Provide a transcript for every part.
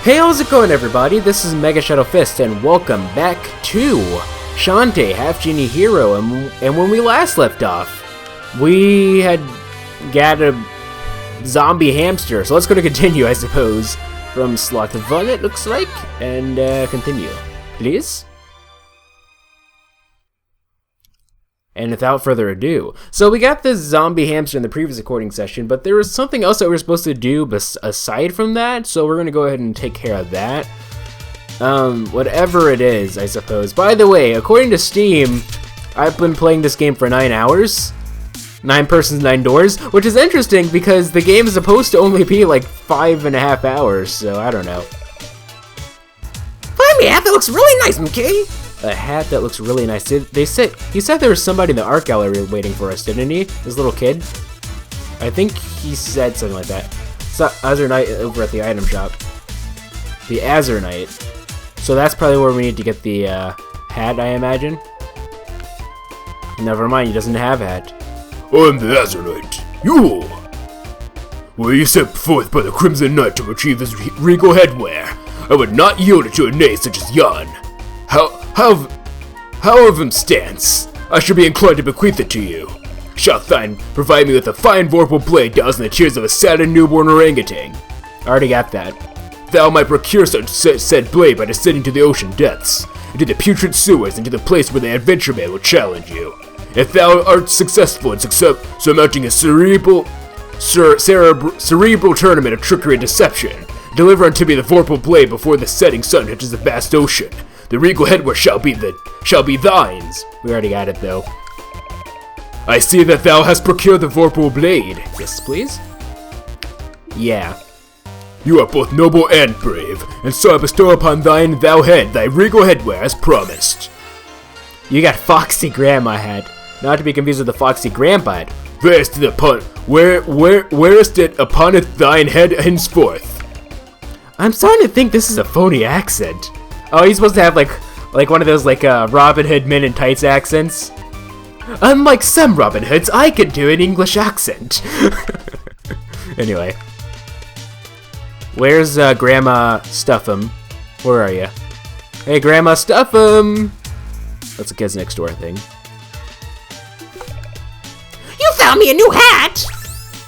Hey, how's it going, everybody? This is MegaShadowFist, and welcome back to Shantae, Half-Genie Hero. And when we last left off, we had got a zombie hamster. So let's go to continue, I suppose, from slot 1, it looks like, and continue, please. And without further ado, so we got this zombie hamster in the previous recording session, but there was something else that we were supposed to do aside from that, so we're gonna go ahead and take care of that. Whatever it is, I suppose. By the way, according to Steam, I've been playing this game for 9 hours. 9 persons, 9 doors, which is interesting because the game is supposed to only be like 5.5 hours, so I don't know. Find me a hat that looks really nice, McKay. A hat that looks really nice. He said there was somebody in the art gallery waiting for us, didn't he? This little kid? I think he said something like that. So Azure Knight over at the item shop. The Azure Knight. So that's probably where we need to get the hat, I imagine. Never mind, he doesn't have a hat. I'm the Azure Knight. You! Were you sent forth by the Crimson Knight to retrieve this regal headwear? I would not yield it to a knave such as yon. However stance, I should be inclined to bequeath it to you. Shalt thine provide me with a fine vorpal blade doused in the tears of a sad and newborn orangutan. I already got that. Thou might procure such said blade by descending to the ocean depths, into the putrid sewers, and to the place where the adventure man will challenge you. If thou art successful in surmounting a cerebral tournament of trickery and deception, deliver unto me the vorpal blade before the setting sun touches the vast ocean. The regal headwear shall be thine. We already got it, though. I see that thou hast procured the vorpal blade. Yes, please? Yeah. You are both noble and brave, and so I bestow upon thou head thy regal headwear as promised. You got Foxy Grandma hat. Not to be confused with the Foxy Grandpa hat. Wearest it upon thine head henceforth. I'm starting to think this is a phony accent. Oh, he's supposed to have like one of those Robin Hood Men in Tights accents. Unlike some Robin Hoods, I can do an English accent. Anyway, where's Grandma Stuff'em? Where are you? Hey, Grandma Stuff'em. That's the kids next door thing. You found me a new hat.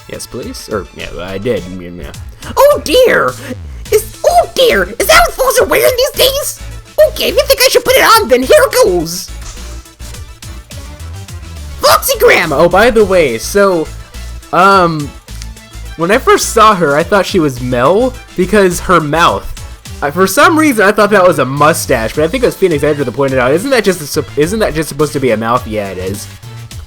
Yes, please. Or yeah, I did. Yeah. Oh dear. Is that what fools are wearing these days? Okay, if you think I should put it on, then here goes. Foxy Grandma! Oh, by the way, so, when I first saw her, I thought she was Mel, because her mouth. For some reason, I thought that was a mustache, but I think it was Phoenix Edger that pointed out. Isn't that just supposed to be a mouth? Yeah, it is.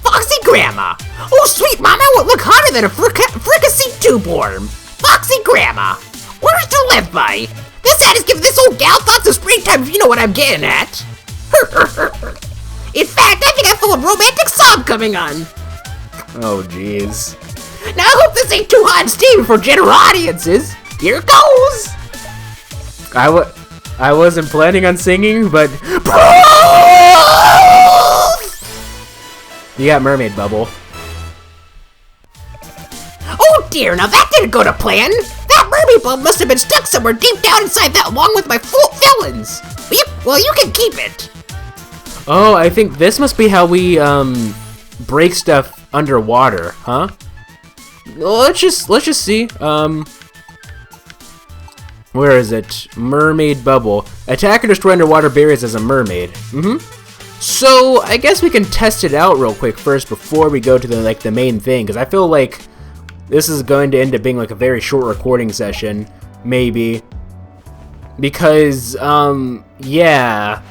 Foxy Grandma! Oh, sweet mama would look hotter than a fricasseed tube worm. Foxy Grandma! Words to live by. This hat is giving this old gal thoughts of springtime, if you know what I'm getting at. In fact, I think I feel a romantic sob coming on. Oh, jeez. Now, I hope this ain't too hot and steamy for general audiences. Here goes. I wasn't planning on singing, but... You got Mermaid Bubble. Oh dear, now that didn't go to plan. That mermaid bubble must have been stuck somewhere deep down inside that along with my villains. Yep, well you can keep it. Oh, I think this must be how we, break stuff underwater, huh? Well, let's just see. Where is it? Mermaid Bubble. Attack or destroy underwater barriers as a mermaid. So, I guess we can test it out real quick first before we go to the main thing, because I feel like this is going to end up being like a very short recording session, maybe. Because, yeah.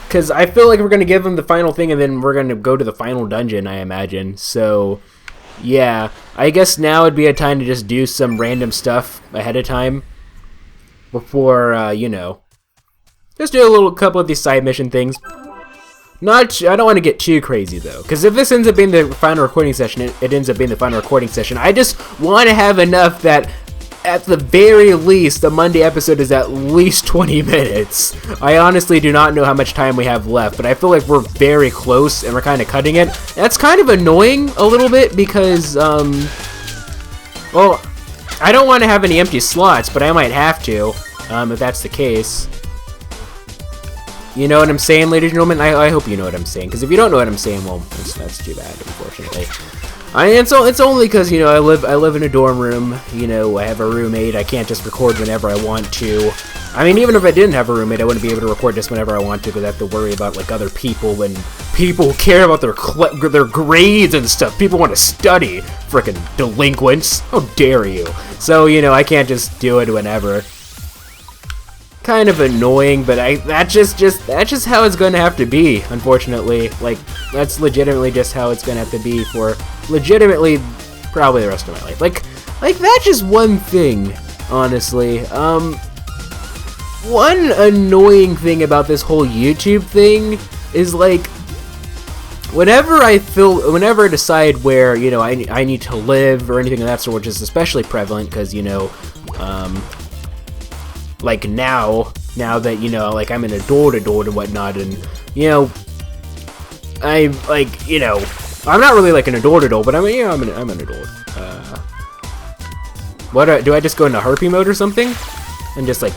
Because I feel like we're going to give them the final thing and then we're going to go to the final dungeon, I imagine. So, yeah. I guess now would be a time to just do some random stuff ahead of time. Before, you know. Just do a couple of these side mission things. I don't want to get too crazy though, because if this ends up being the final recording session, it ends up being the final recording session. I just want to have enough that, at the very least, the Monday episode is at least 20 minutes. I honestly do not know how much time we have left, but I feel like we're very close and we're kind of cutting it. That's kind of annoying a little bit because, well, I don't want to have any empty slots, but I might have to. if that's the case. You know what I'm saying, ladies and gentlemen? I hope you know what I'm saying, because if you don't know what I'm saying, well, that's too bad, unfortunately. It's only because, you know, I live in a dorm room, you know, I have a roommate, I can't just record whenever I want to. I mean, even if I didn't have a roommate, I wouldn't be able to record just whenever I want to, because I have to worry about, like, other people, and people care about their grades and stuff. People want to study, frickin' delinquents. How dare you? So, you know, I can't just do it whenever. Kind of annoying, but that's just how it's going to have to be, unfortunately. Like, that's legitimately just how it's going to have to be for legitimately probably the rest of my life. Like that's just one thing, honestly. One annoying thing about this whole YouTube thing is, like, whenever I decide where, you know, I need to live or anything of that sort, which is especially prevalent because, you know, like now that, you know, like, I'm an adult and whatnot, and, you know, I, like, you know, I'm not really like an adult, but I'm an adult. Do I just go into harpy mode or something? And just, like,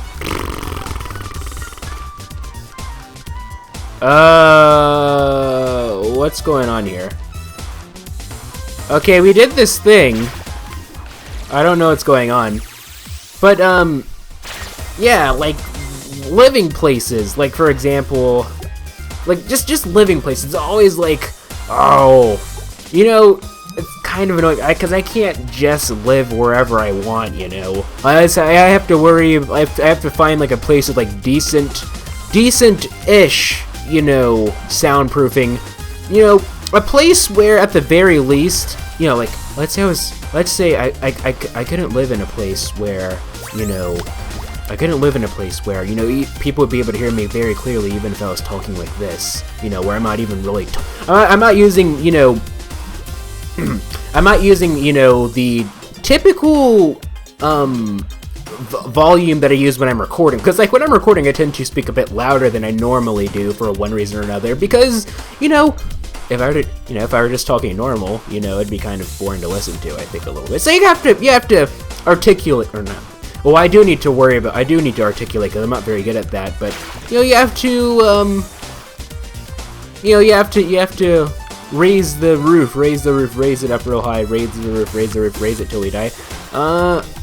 what's going on here? Okay, we did this thing. I don't know what's going on. But, yeah, like, living places, like, for example, like, just living places, it's always like, oh, you know, it's kind of annoying, because I can't just live wherever I want, you know. I have to worry, I have to find, like, a place with, like, decent-ish, you know, soundproofing, you know, a place where, at the very least, you know, like, let's say I couldn't live in a place where, you know, you know, people would be able to hear me very clearly even if I was talking like this, you know, where I'm not even really, I'm not using, you know, I'm not using, you know, the typical, volume that I use when I'm recording, because, like, when I'm recording I tend to speak a bit louder than I normally do for one reason or another, because, you know, if I were just talking normal, you know, it'd be kind of boring to listen to, I think, a little bit. So you have to articulate, or not. Well, I do need to articulate, because I'm not very good at that, but, you know, you have to, you have to raise the roof, raise it up real high, raise the roof, raise it till we die.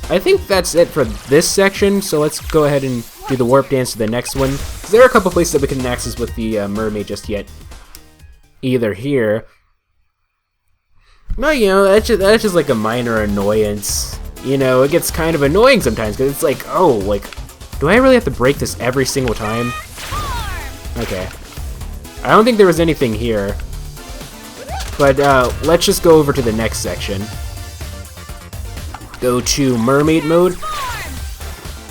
I think that's it for this section, so let's go ahead and do the warp dance to the next one. There are a couple places that we can access with the mermaid just yet. Either here. No, you know, that's just like a minor annoyance. You know, it gets kind of annoying sometimes, because it's like, oh, like, do I really have to break this every single time? Okay. I don't think there was anything here. But, let's just go over to the next section. Go to mermaid mode.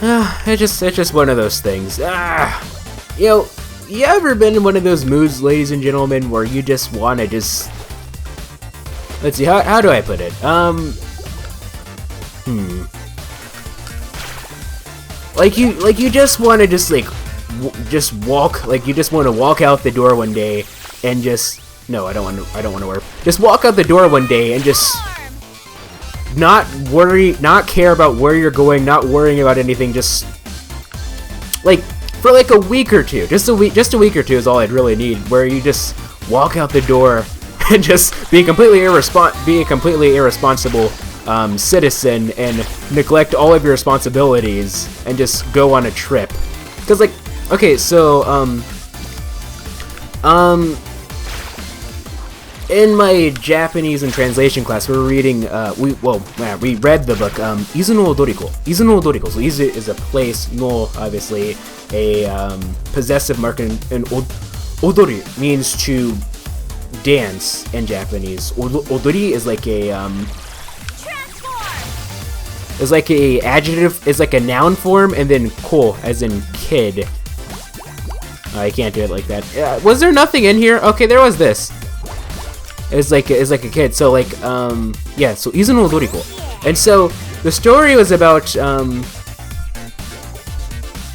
It's just one of those things. You know, you ever been in one of those moods, ladies and gentlemen, where you just wanna just... Let's see, how do I put it? Like you just wanna just, like, just walk, like, you just wanna walk out the door one day and just... No, I don't wanna work. Just walk out the door one day and just... not care about where you're going, not worrying about anything, just, like, for like a week or two, just a week or two is all I'd really need, where you just walk out the door and just be a completely irresponsible citizen and neglect all of your responsibilities and just go on a trip. Because, like, okay, so in my Japanese and translation class, we were reading, we read the book, Izu no Odoriko. Izu no Odoriko. So Izu is a place, no, obviously, a possessive mark, and odori means to dance in Japanese. Odori is like a, is like a adjective, is like a noun form, and then ko, as in kid. I can't do it like that. Was there nothing in here? Okay, there was this. It's like a kid. So, like, yeah. So Izu no Odoriko, and so the story was about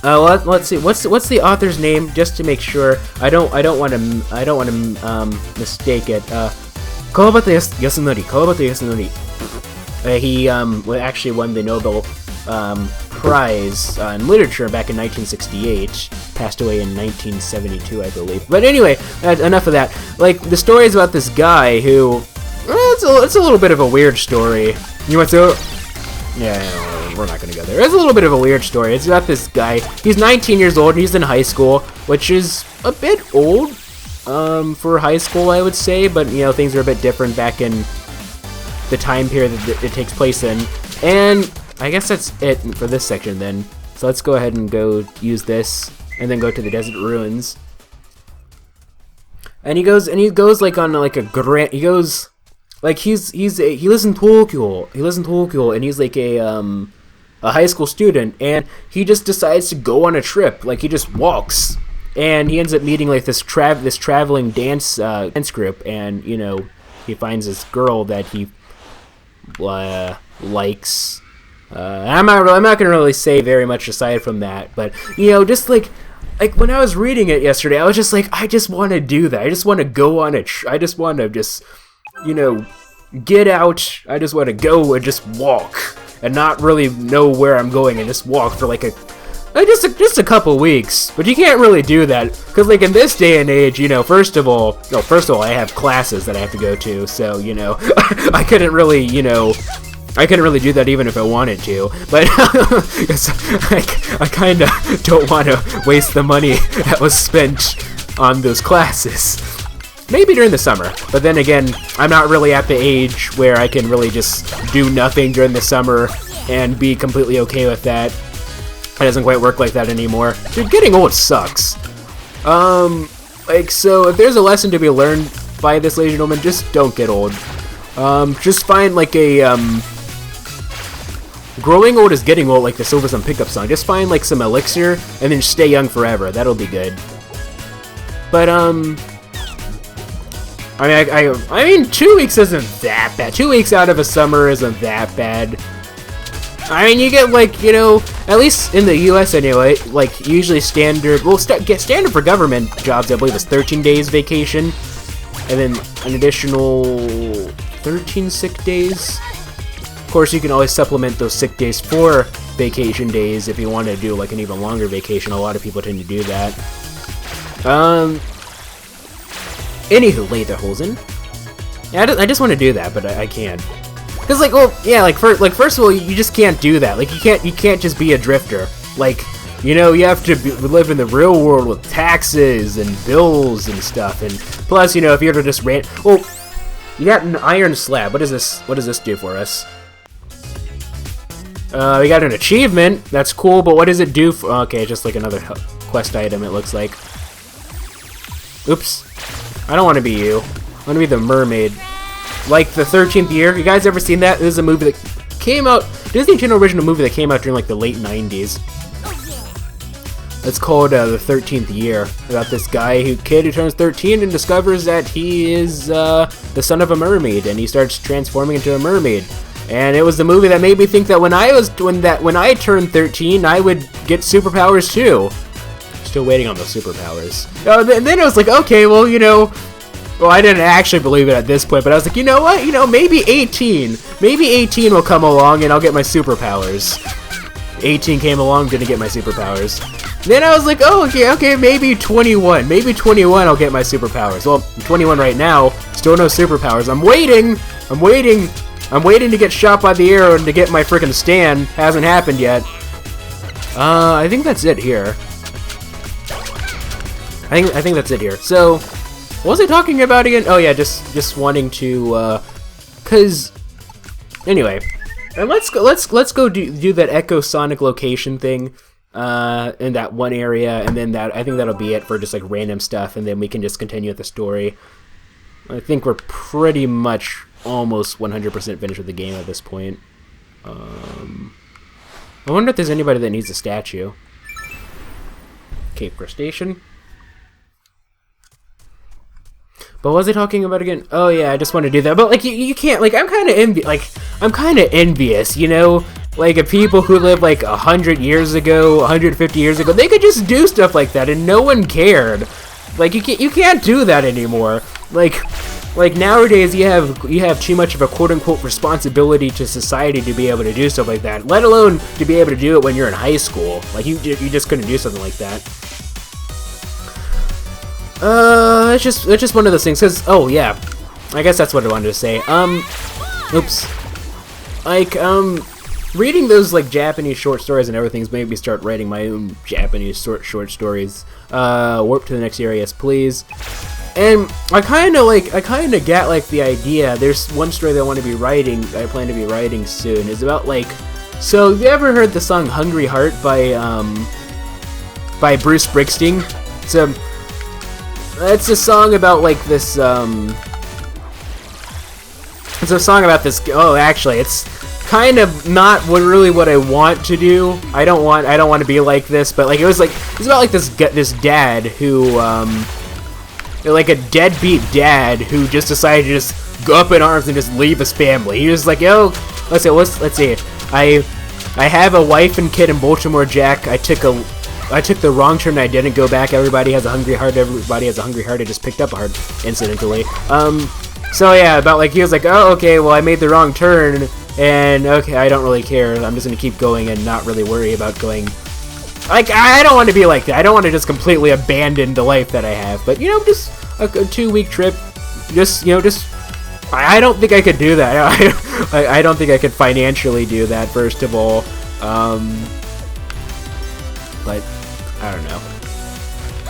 let's see. What's the author's name, just to make sure. I don't want to mistake it. Kawabata Yasunori. He actually won the Nobel prize in literature back in 1968. Passed away in 1972, I believe. But anyway, enough of that. Like, the story is about this guy who... it's a little bit of a weird story. You want to... Yeah, we're not gonna go there. It's a little bit of a weird story. It's about this guy. He's 19 years old, and he's in high school, which is a bit old for high school, I would say. But, you know, things are a bit different back in the time period that it takes place in. And I guess that's it for this section, then. So let's go ahead and go use this, and then go to the desert ruins. And he goes like on like a grand. He goes like he lives in Tokyo. He lives in Tokyo, and he's like a high school student, and he just decides to go on a trip. Like, he just walks, and he ends up meeting like this traveling dance group, and you know, he finds this girl that he likes. I'm not gonna really say very much aside from that, but you know, just like when I was reading it yesterday, I was just like, I just want to do that. I just want to go on I just want to just, you know, get out. I just want to go and just walk and not really know where I'm going and just walk for like just a couple weeks. But you can't really do that because like in this day and age, you know, first of all, I have classes that I have to go to, so you know, I couldn't really, you know. I couldn't really do that even if I wanted to, but I kind of don't want to waste the money that was spent on those classes. Maybe during the summer, but then again, I'm not really at the age where I can really just do nothing during the summer and be completely okay with that. It doesn't quite work like that anymore. Dude, getting old sucks. Like, so if there's a lesson to be learned by this, ladies and gentlemen, just don't get old. Just find like a, growing old is getting old, like the Silver Sun pickup song. Just find like some elixir and then stay young forever. That'll be good. But I mean 2 weeks isn't that bad. 2 weeks out of a summer isn't that bad. I mean, you get like, you know, at least in the U.S. anyway, like usually standard. Well, get standard for government jobs, I believe, is 13 days vacation, and then an additional 13 sick days. Of course, you can always supplement those sick days for vacation days if you want to do like an even longer vacation. A lot of people tend to do that. Anywho, Lederhosen. Yeah, I just want to do that, but I can't. Cause like, well, yeah, like first of all, you just can't do that. Like, you can't just be a drifter. Like, you know, you have to live in the real world with taxes and bills and stuff. And plus, you know, if you were to just well, you got an iron slab. What does this do for us? We got an achievement. That's cool, but what does it do for... Okay, just like another quest item, it looks like. Oops. I don't want to be you. I want to be the mermaid. Like the 13th year. You guys ever seen that? This is a movie that came out... Disney Channel original movie that came out during like the late 90s. It's called The 13th Year. About this kid who turns 13 and discovers that he is the son of a mermaid, and he starts transforming into a mermaid. And it was the movie that made me think that when I turned 13, I would get superpowers too. Still waiting on those superpowers. And then I was like, okay, well, you know, well, I didn't actually believe it at this point, but I was like, you know what? You know, maybe 18 will come along and I'll get my superpowers. 18 came along, didn't get my superpowers. Then I was like, oh, okay, maybe 21. Maybe 21 I'll get my superpowers. Well, I'm 21 right now, still no superpowers. I'm waiting to get shot by the arrow and to get my frickin' stand. Hasn't happened yet. I think that's it here. I think that's it here. So, what was I talking about again? Oh yeah, just wanting to, cause, anyway, and let's go do that Echo Sonic location thing, in that one area, and then I think that'll be it for just like random stuff, and then we can just continue with the story. I think we're pretty much almost 100% finished with the game at this point. I wonder if there's anybody that needs a statue. Cape Crustacean. But what was I talking about again? Oh yeah, I just want to do that. But like you can't. Like I'm kind of envious, you know. Like if people who lived like 100 years ago, 150 years ago, they could just do stuff like that and no one cared. Like you can't do that anymore. Like like nowadays you have too much of a quote-unquote responsibility to society to be able to do stuff like that, let alone to be able to do it when you're in high school. Like you just couldn't do something like that. It's just one of those things. Cause oh yeah, I guess that's what I wanted to say. Oops. Like reading those like Japanese short stories and everything's made me start writing my own Japanese short stories. Warp to the next area, yes please. And I kind of get like the idea. There's one story that I plan to be writing soon. Is about like, so have you ever heard the song "Hungry Heart" by Bruce Springsteen? It's a song about like this. It's a song about this. Oh, actually, it's kind of not really what I want to do. I don't want to be like this, but like it's about like this dad who like a deadbeat dad who just decided to just go up in arms and just leave his family. He was like, yo, let's see. I have a wife and kid in Baltimore, Jack. I took the wrong turn. I didn't go back. Everybody has a hungry heart. Everybody has a hungry heart. I just picked up a heart incidentally. So yeah, about like he was like, oh okay, well I made the wrong turn, and okay, I don't really care. I'm just gonna keep going and not really worry about going. Like, I don't want to be like that. I don't want to just completely abandon the life that I have. But, you know, just a 2-week trip. I don't think I could do that. I don't think I could financially do that, first of all. But, I don't know.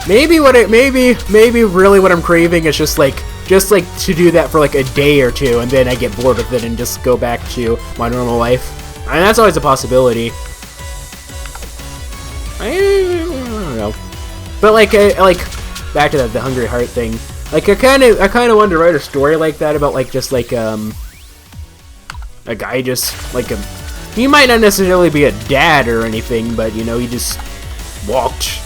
Maybe really what I'm craving is just like to do that for like a day or two, and then I get bored with it and just go back to my normal life. And that's always a possibility. I don't know, but like back to the Hungry Heart thing. Like I kind of wanted to write a story like that about like just like a guy just like he might not necessarily be a dad or anything, but you know he just walked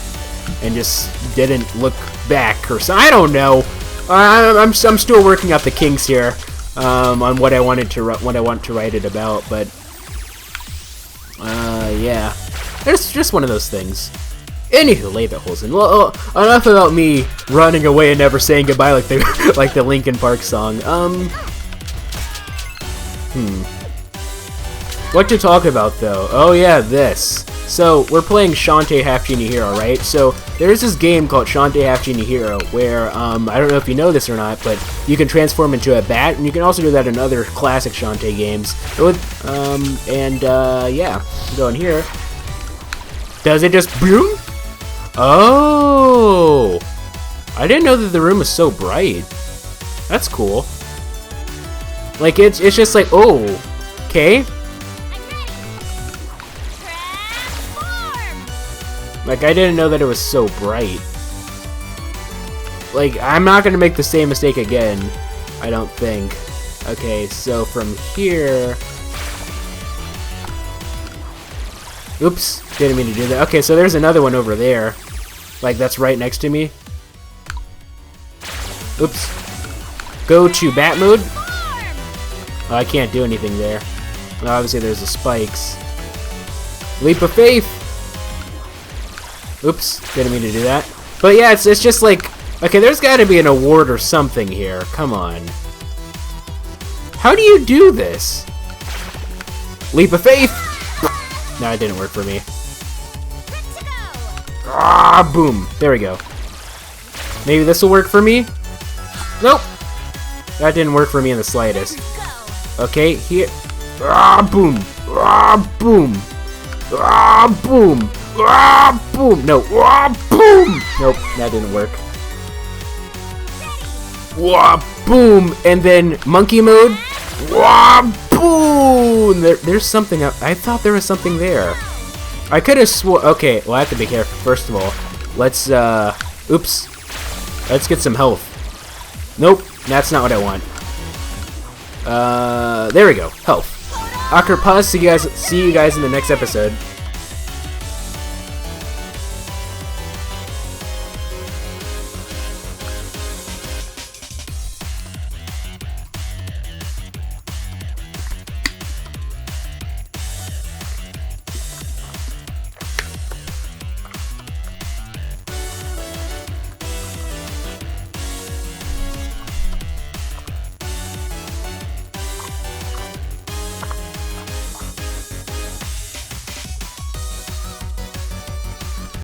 and just didn't look back or so. I don't know. I'm still working out the kinks here on what I want to write it about, but yeah. It's just one of those things. Anywho, leave it, Holson. Well, enough about me running away and never saying goodbye like the Linkin Park song. What to talk about though? Oh yeah, this. So we're playing Shantae Half-Genie Hero, right? So there's this game called Shantae Half-Genie Hero where I don't know if you know this or not, but you can transform into a bat, and you can also do that in other classic Shantae games. Yeah, go in here. Does it just boom? Oh! I didn't know that the room was so bright. That's cool. Like, it's just like, oh, okay. Like, I didn't know that it was so bright. Like, I'm not gonna make the same mistake again, I don't think. Okay, so from here... Oops, didn't mean to do that. Okay, so there's another one over there. Like, that's right next to me. Oops. Go to bat mode. Oh, I can't do anything there. Well, obviously there's the spikes. Leap of faith! Oops, didn't mean to do that. But yeah, it's just like... Okay, there's gotta be an award or something here. Come on. How do you do this? Leap of faith! No, it didn't work for me. Ah, boom. There we go. Maybe this will work for me? Nope. That didn't work for me in the slightest. Okay, here. Ah, boom. Ah, boom. Ah, boom. Ah, boom. No. Ah, boom. Nope, that didn't work. Wah, boom. And then monkey mode. Wah, boom. There's something up. I thought there was something there. I could have swore. Okay, well, I have to be careful. First of all, let's, oops. Let's get some health. Nope, that's not what I want. There we go. Health. Awkward pause. See you guys in the next episode.